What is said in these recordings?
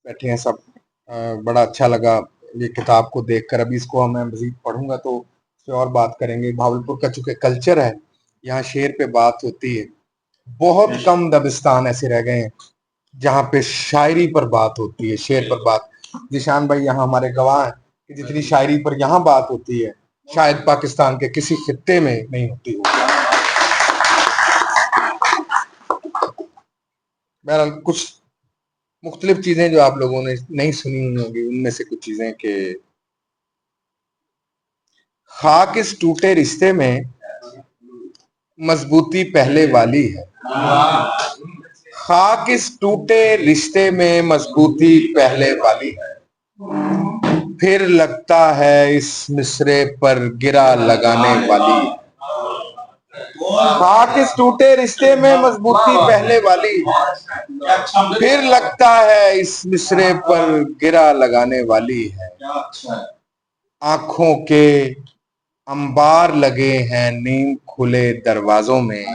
बैठे हैं सब। बड़ा अच्छा लगा ये किताब को देखकर। अभी इसको मैं मजीद पढ़ूंगा तो इस पे और बात करेंगे। भावलपुर का चूंकि कल्चर है, यहाँ शेर पे बात होती है। बहुत कम दबिस्तान ऐसे रह गए हैं जहाँ पे शायरी पर बात होती है, शेर पर बात। जिशान भाई यहाँ हमारे गवाह हैं कि जितनी शायरी पर यहाँ बात होती है शायद पाकिस्तान के किसी खित्ते में नहीं होती होगी। बहरहाल कुछ मुख्तलिफ चीजें जो आप लोगों ने नहीं सुनी हुई होंगी, उनमें से कुछ चीजें कि खाक इस टूटे रिश्ते में मजबूती पहले वाली है। खाक इस टूटे रिश्ते में मजबूती पहले वाली है। फिर लगता है इस मिसरे पर गिरा लगाने वाली है। खाक इस टूटे रिश्ते में मजबूती पहले वाली है। फिर लगता है इस मिसरे पर गिरा लगाने वाली है। आंखों के अंबार लगे हैं नींद खुले दरवाजों में।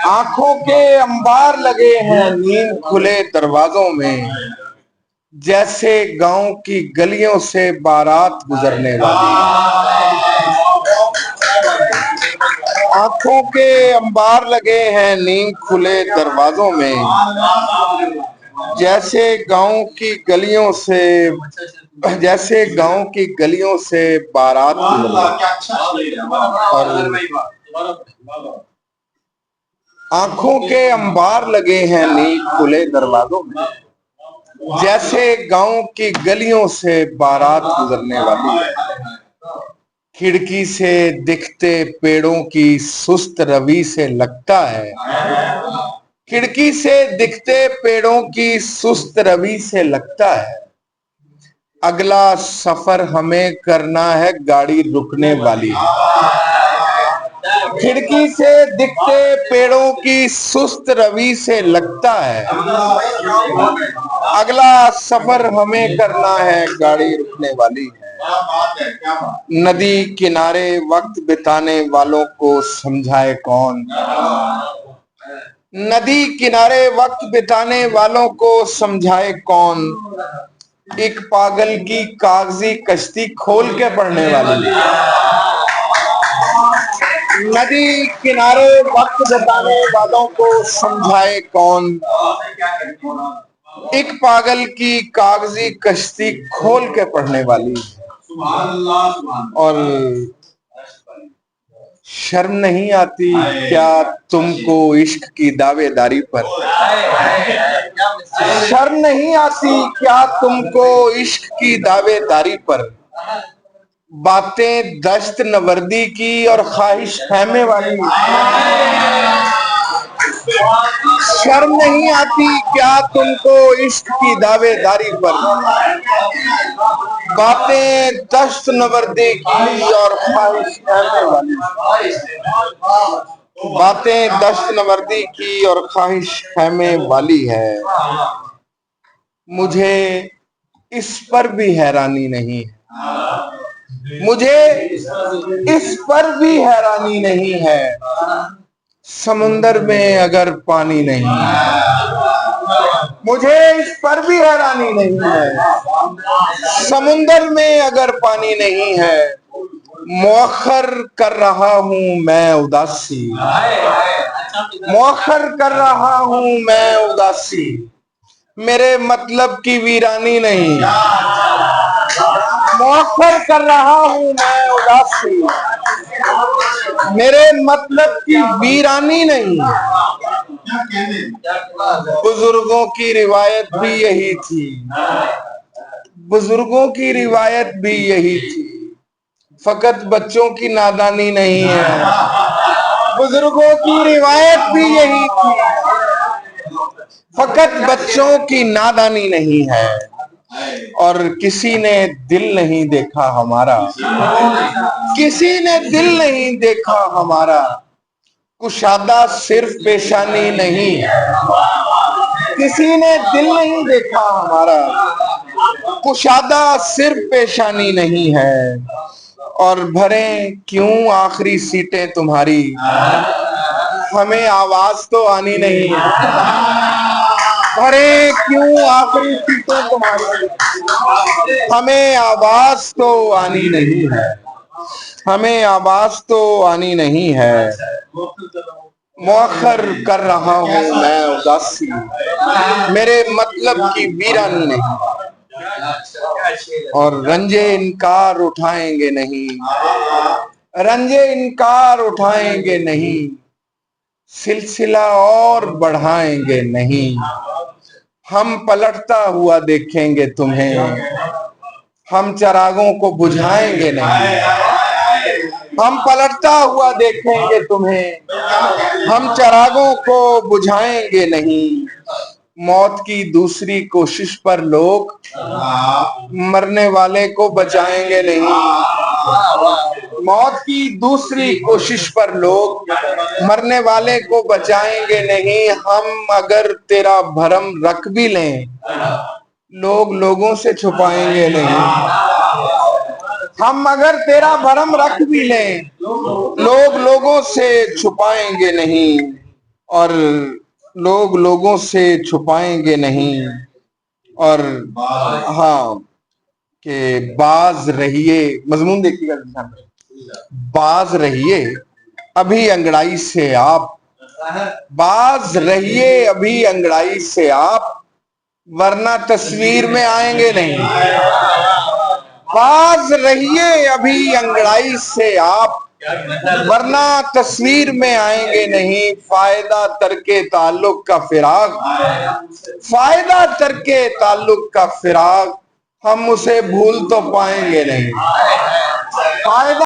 आंखों के अंबार लगे हैं नींद खुले दरवाजों में। जैसे गांव की गलियों से बारात गुजरने वाली। आंखों के अंबार लगे हैं नींद खुले दरवाजों में। जैसे गांव की गलियों से बारात और आंखों के अंबार लगे हैं नींद खुले दरवाजों में। जैसे गांव की गलियों से बारात गुजरने वाली है। खिड़की से दिखते पेड़ों की सुस्त रवि से लगता है। खिड़की से दिखते पेड़ों की सुस्त रवि से लगता है अगला सफर हमें करना है गाड़ी रुकने वाली है। खिड़की से दिखते पेड़ों की सुस्त रवि से लगता है अगला सफर हमें करना है गाड़ी रुकने वाली है। नदी किनारे वक्त बिताने वालों को समझाए कौन। नदी किनारे वक्त बिताने वालों को समझाए कौन। एक पागल की कागजी कश्ती खोल के पढ़ने वाली। नदी किनारे वक्त बिताने वालों को समझाए कौन। एक पागल की कागजी कश्ती खोल के पढ़ने वाली। और शर्म नहीं आती क्या तुमको इश्क की दावेदारी पर। शर्म नहीं आती क्या तुमको इश्क की दावेदारी पर। बातें दश्त नवर्दी की और ख्वाहिश खैमे वाली। शर्म नहीं आती क्या तुमको इश्क की दावेदारी पर। बातें दश्त नवर्दी की और ख्वाहिश खैमे वाली। बातें दश्त नवर्दी की और ख्वाहिश खैमे वाली है। मुझे इस पर भी हैरानी नहीं है। मुझे इस पर भी हैरानी नहीं है समुंदर में अगर पानी नहीं है। मुझे इस पर भी हैरानी नहीं है समुंदर में अगर पानी नहीं है। मौखर कर रहा हूं मैं उदासी। मौखर कर रहा हूं मैं उदासी। मेरे मतलब की वीरानी नहीं। मौखर कर रहा हूं मैं उदासी। मेरे मतलब की वीरानी नहीं। बुजुर्गों की रिवायत भी यही थी। बुजुर्गों की रिवायत भी यही थी। फकत बच्चों की नादानी नहीं है। बुजुर्गों की रिवायत भी यही थी। फकत बच्चों की नादानी नहीं है। और किसी ने दिल नहीं देखा हमारा। किसी ने दिल नहीं देखा हमारा। कुशादा सिर्फ पेशानी नहीं। किसी ने दिल नहीं देखा हमारा। कुशादा सिर्फ पेशानी नहीं है। और भरे क्यों आखिरी सीटें तुम्हारी। हमें आवाज तो आनी नहीं है। भरे क्यों आखिरी सीटों तुम्हारी, हमें आवाज तो आनी नहीं है, हमें आवाज तो आनी नहीं है। मौखर कर रहा हूं मैं उदासी, मेरे मतलब की वीरानी नहीं, और रंजे इनकार उठाएंगे नहीं, रंजे इनकार उठाएंगे नहीं, सिलसिला और बढ़ाएंगे नहीं। हम पलटता हुआ देखेंगे तुम्हें, हम चिरागों को बुझाएंगे नहीं, हम पलटता हुआ देखेंगे तुम्हें, हम चिरागों को बुझाएंगे नहीं। मौत की दूसरी कोशिश पर लोग मरने वाले को बचाएंगे नहीं, मौत की दूसरी कोशिश पर लोग मरने वाले को बचाएंगे नहीं। हम अगर तेरा भरम रख भी लें, लोग लोगों से छुपाएंगे नहीं, हम अगर तेरा भरम रख भी लें, लोग लोगों से छुपाएंगे नहीं, और लोग लोगों से छुपाएंगे नहीं। और हाँ कि बाज रहिए, मजमून देखिएगा, बाज रहिए अभी अंगड़ाई से आप, बाज रहिए अभी अंगड़ाई से आप, वरना तस्वीर में आएंगे नहीं। बाज रहिए अभी अंगड़ाई से आप, वरना तस्वीर में आएंगे नहीं। फायदा तरके ताल्लुक का फिराक, फायदा तरके ताल्लुक का फिराक, हम उसे भूल तो पाएंगे नहीं। फायदा